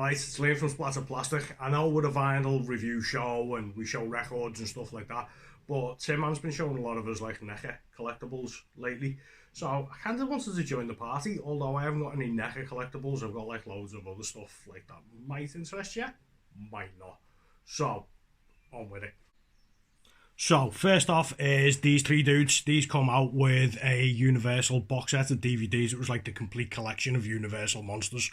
Alright, it's Liam from Splatter Plastic. I know we're a vinyl review show and we show records and stuff like that, but Tim Man's been showing a lot of us like NECA collectibles lately. So I kind of wanted to join the party, although I haven't got any NECA collectibles. I've got like loads of other stuff like that might interest you, might not. So, on with it. So, first off is these three dudes. These come out with a Universal box set of DVDs. It was like the complete collection of Universal monsters.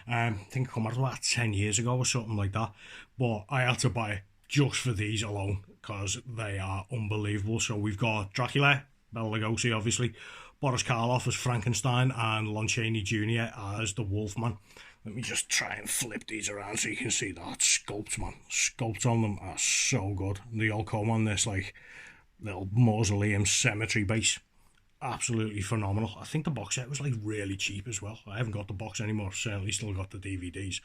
I think it came out about 10 years ago or something like that. But I had to buy it just for these alone because they are unbelievable. So we've got Dracula, Bela Lugosi obviously, Boris Karloff as Frankenstein, and Lon Chaney Jr. as the Wolfman. Let me just try and flip these around so you can see that. Sculpts, man. Sculpts on them are so good. They all come on this, like, little mausoleum cemetery base. Absolutely phenomenal. I think the box set was, like, really cheap as well. I haven't got the box anymore. Certainly still got the DVDs.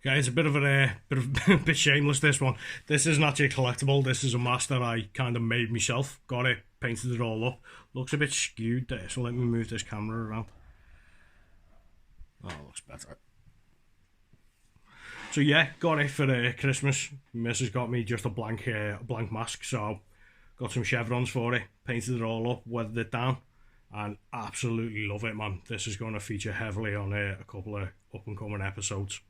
Okay, it's a bit of a bit shameless, this one. This isn't actually a collectible. This is a mask that I kind of made myself. Got it, painted it all up. Looks a bit skewed there, so let me move this camera around. Oh, looks better. So yeah, got it for Christmas. Mrs. got me just a blank mask, so got some chevrons for it, painted it all up, weathered it down, and absolutely love it, man. This is going to feature heavily on a couple of up-and-coming episodes.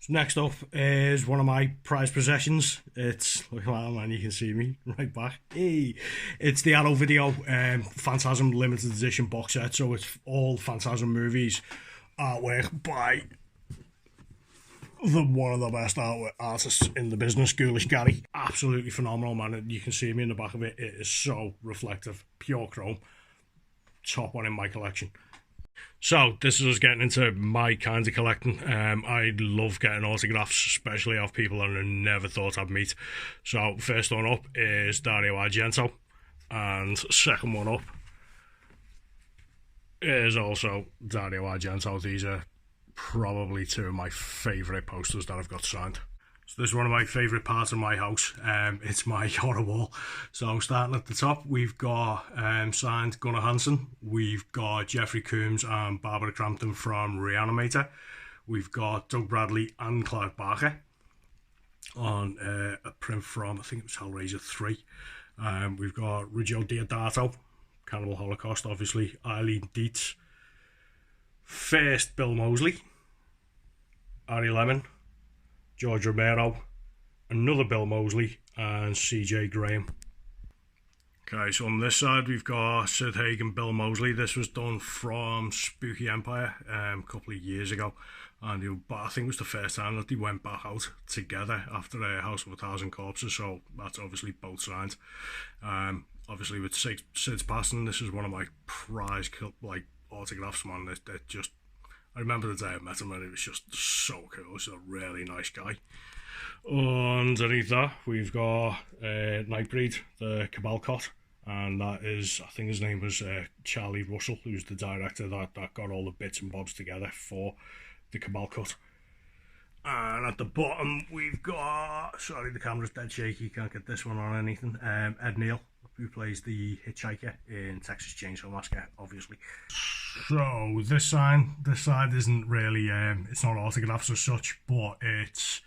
So next up is one of my prized possessions. It's, look at that, man, you can see me right back. Hey, it's the Arrow Video Phantasm limited edition box set. So it's all Phantasm movies, artwork by one of the best artists in the business, Ghoulish Gary. Absolutely phenomenal, man. And you can see me in the back of it. It is so reflective, pure chrome. Top one in my collection. So this is us getting into my kind of collecting. I love getting autographs, especially of people that I never thought I'd meet. So first one up is Dario Argento, and second one up is also Dario Argento. These are probably two of my favourite posters that I've got signed. So this is one of my favourite parts of my house. It's my horror wall. So starting at the top, we've got signed Gunnar Hansen. We've got Jeffrey Combs and Barbara Crampton from Reanimator. We've got Doug Bradley and Clive Barker on a print from, I think it was Hellraiser 3. We've got Riggio Deodato, Cannibal Holocaust, obviously. Eileen Dietz. First, Bill Moseley. Ari Lemon. George Romero, another Bill Moseley, and CJ Graham. Okay, so on this side we've got Sid Haig and Bill Moseley. This was done from Spooky Empire a couple of years ago, and I think it was the first time that they went back out together after House of a Thousand Corpses, so that's obviously both signed. Obviously with Sid's passing, this is one of my prized autographs, man. They're just, I remember the day I met him and it was just so cool. He's a really nice guy. Underneath that, we've got Nightbreed, the Cabal Cot, and that is, I think his name was Charlie Russell, who's the director that got all the bits and bobs together for the Cabal Cut. And at the bottom, we've got, sorry, the camera's dead shaky, can't get this one on anything, Ed Neal, who plays the hitchhiker in Texas Chainsaw Massacre, obviously. So this side isn't really, it's not autographs as such, but it's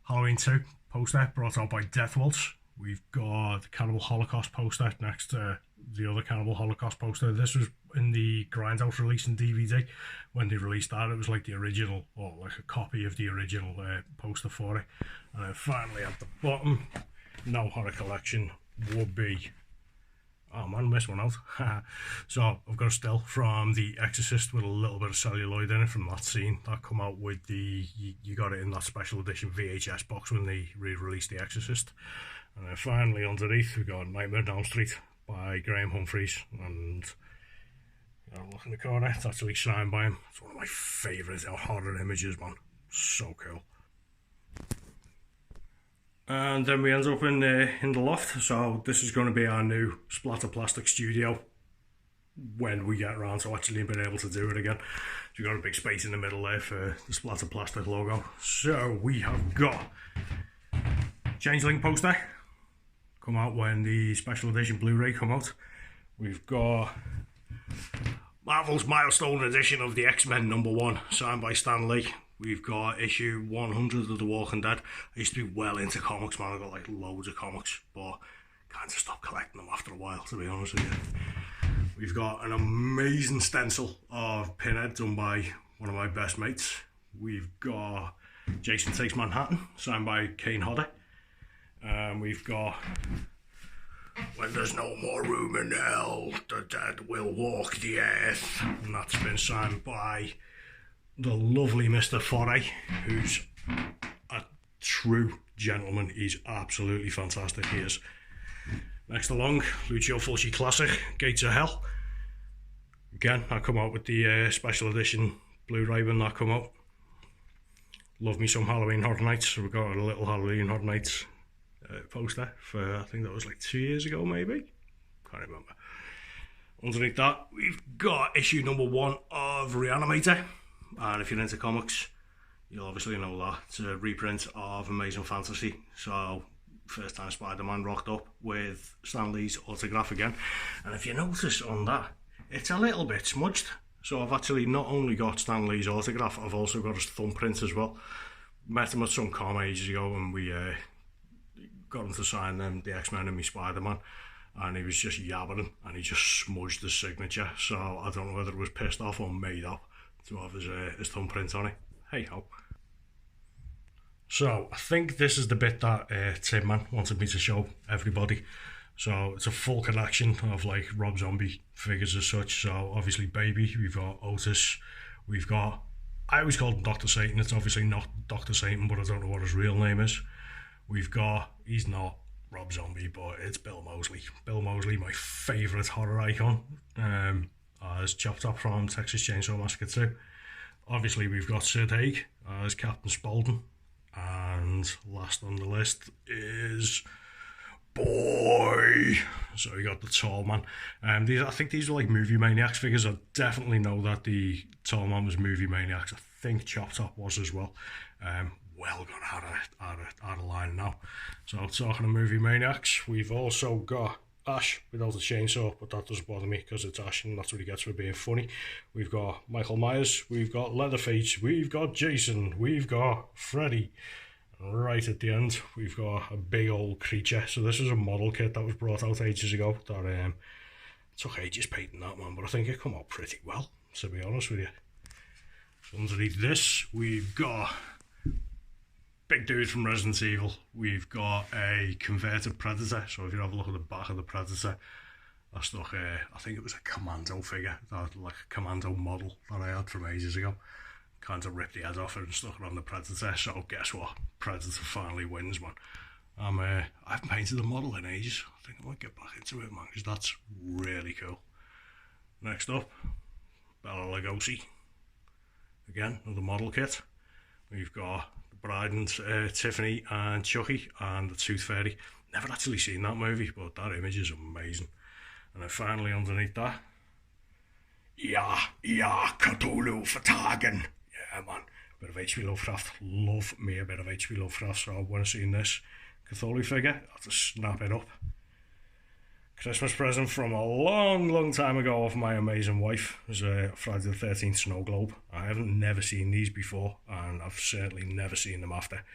Halloween 2 poster brought out by Death Waltz. We've got the Cannibal Holocaust poster next to the other Cannibal Holocaust poster. This was in the Grindhouse release in DVD. When they released that, it was like the original, or like a copy of the original poster for it. And then finally at the bottom, no horror collection would be, oh man, missed one out. So I've got a still from The Exorcist with a little bit of celluloid in it from that scene that come out with the, you got it in that special edition VHS box when they re-released The Exorcist. And then finally underneath we've got Nightmare on Elm Street by Graham Humphreys, and look in the corner, it's actually signed by him. It's one of my favourite horror images, man. So cool. And then we end up in the loft. So this is going to be our new Splatter Plastic studio when we get around to actually being able to do it again. So we've got a big space in the middle there for the Splatter Plastic logo. So we have got Changeling poster, come out when the special edition Blu-ray come out. We've got Marvel's milestone edition of the X-Men #1, signed by Stan Lee. We've got issue 100 of The Walking Dead. I used to be well into comics, man. I got like loads of comics, but kind of stopped collecting them after a while, to be honest with you. We've got an amazing stencil of Pinhead done by one of my best mates. We've got Jason Takes Manhattan, signed by Kane Hodder. We've got When There's No More Room in Hell, the Dead Will Walk the Earth, and that's been signed by the lovely Mr. Foray, who's a true gentleman. He's absolutely fantastic, he is. Next along, Lucio Fulci Classic, Gates of Hell. Again, I come out with the special edition Blu-ray when that come out. Love me some Halloween Horror Nights, so we got a little Halloween Horror Nights poster for, I think that was like 2 years ago maybe, can't remember. Underneath that we've got issue #1 of Reanimator, and if you're into comics you'll obviously know that it's a reprint of Amazing Fantasy. So first time Spider-Man rocked up with Stan Lee's autograph again, and if you notice on that it's a little bit smudged, so I've actually not only got Stan Lee's autograph, I've also got his thumbprint as well. Met him at some con ages ago and we got him to sign them, the X-Men and me Spider-Man, and he was just yabbering and he just smudged his signature, so I don't know whether it was pissed off or made up to have his thumbprint on it. Hey ho. So I think this is the bit that Tim Man wanted me to show everybody. So it's a full collection of like Rob Zombie figures as such. So obviously Baby, we've got Otis, we've got, I always call him Dr. Satan, it's obviously not Dr. Satan, but I don't know what his real name is. We've got, he's not Rob Zombie, but it's Bill Moseley. Bill Moseley, my favourite horror icon, as Chop Top from Texas Chainsaw Massacre 2. Obviously we've got Sid Haig as Captain Spaulding, and last on the list is Boy. So we got the Tall Man. I think these are like Movie Maniacs figures. I definitely know that the Tall Man was Movie Maniacs. I think Chop Top was as well. Well gone out of line now. So talking of Movie Maniacs, we've also got Ash without a chainsaw, but that doesn't bother me because it's Ash and that's what he gets for being funny. We've got Michael Myers, we've got Leatherface, we've got Jason, we've got Freddy, and right at the end we've got a big old creature. So this is a model kit that was brought out ages ago that took ages painting that one, but I think it come out pretty well, to be honest with you. So underneath this we've got big dude from Resident Evil. We've got a converted Predator, so if you have a look at the back of the Predator, I stuck I think it was a commando figure, like a commando model that I had from ages ago. Kind of ripped the head off it and stuck it on the Predator, so guess what? Predator finally wins, man. I haven't painted the model in ages. I think I might get back into it, man, because that's really cool. Next up, Bela Lugosi. Again, another model kit. We've got Bride and Tiffany and Chucky and the Tooth Fairy. Never actually seen that movie, but that image is amazing. And then finally underneath that, yeah, Cthulhu Vertagen. Yeah, man, bit of H.P. Lovecraft. Love me a bit of H.P. Lovecraft, so when I seen this Cthulhu figure, I had to snap it up. Christmas present from a long time ago off my amazing wife. It was a Friday the 13th snow globe. I haven't never seen these before, and I've certainly never seen them after.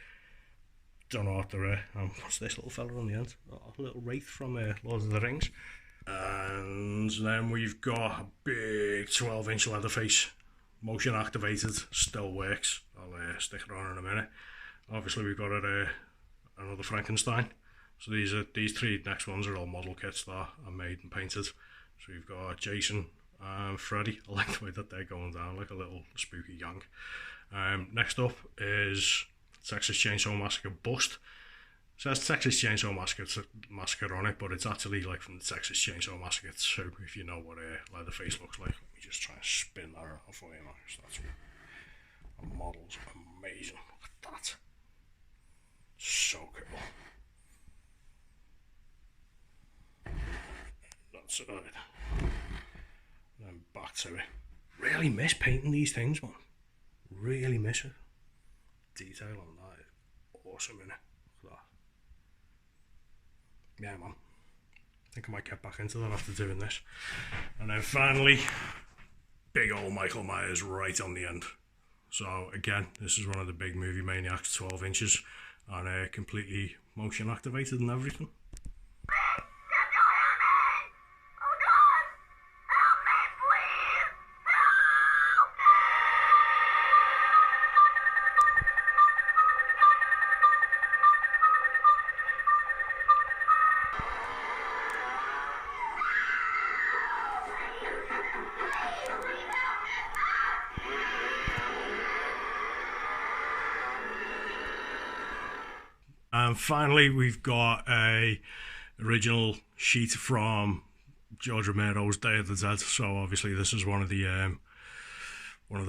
Don't know what they're what's this little fella on the end? A little wraith from Lord of the Rings. And then we've got a big 12-inch Leatherface, motion activated, still works. I'll stick it on in a minute. Obviously we've got another Frankenstein. So these three next ones are all model kits that are made and painted. So we've got Jason and Freddy. I like the way that they're going down, like a little spooky gang. Next up is Texas Chainsaw Massacre bust. It says Texas Chainsaw Massacre on it, but it's actually like from the Texas Chainsaw Massacre 2, if you know what Leatherface looks like. Let me just try and spin that around for you, man. That's the model's amazing. Look at that. So cool. That's it. Then back to it. Really miss painting these things, man. Really miss it. Detail on that is awesome, innit? Look at that. Yeah, man. I think I might get back into that after doing this. And then finally, big old Michael Myers right on the end. So again, this is one of the big movie maniacs, 12 inches, and completely motion activated and everything. And finally, we've got a original sheet from George Romero's Day of the Dead. So obviously, this is one of the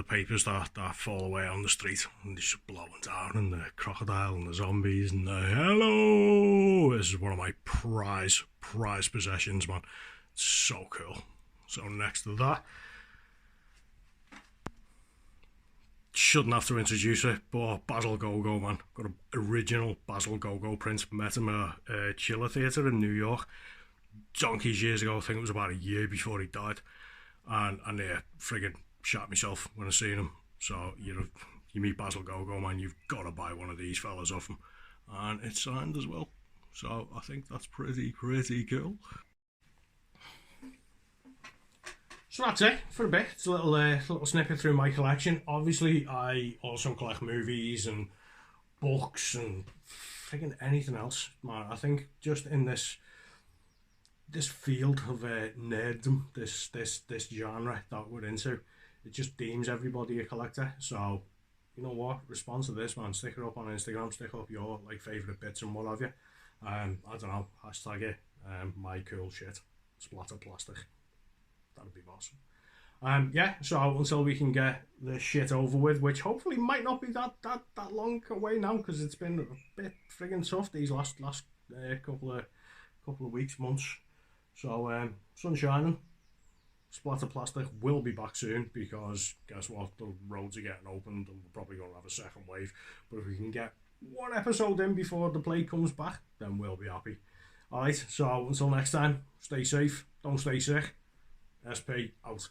papers that fall away on the street and they're just blowing down, and the crocodile and the zombies and the hello. This is one of my prize possessions, man. It's so cool. So next to that, shouldn't have to introduce it, but Basil Gogo, man. Got an original Basil Gogo print. Met him at a Chiller Theatre in New York donkeys years ago. I think it was about a year before he died, and friggin' shot myself when I seen him. So you meet Basil Gogo, man, you've got to buy one of these fellas off him, and it's signed as well. So I think that's pretty cool. So that's it for a bit. It's a little snippet through my collection. Obviously, I also collect movies and books and freaking anything else, man. I think just in this field of nerddom, this genre that we're into, it just deems everybody a collector. So you know what? Respond to this, man. Stick it up on Instagram. Stick up your favorite bits and what have you. I don't know. Hashtag it. My cool shit. Splatter plastic. That'd be awesome. Yeah, so until we can get this shit over with, which hopefully might not be that long away now, because it's been a bit friggin' tough these last couple of weeks, months. So sun shining. Splatter Plastic will be back soon, because guess what, the roads are getting opened and we're probably going to have a second wave. But if we can get one episode in before the plague comes back, then we'll be happy. Alright, so until next time, stay safe, don't stay sick. SP out.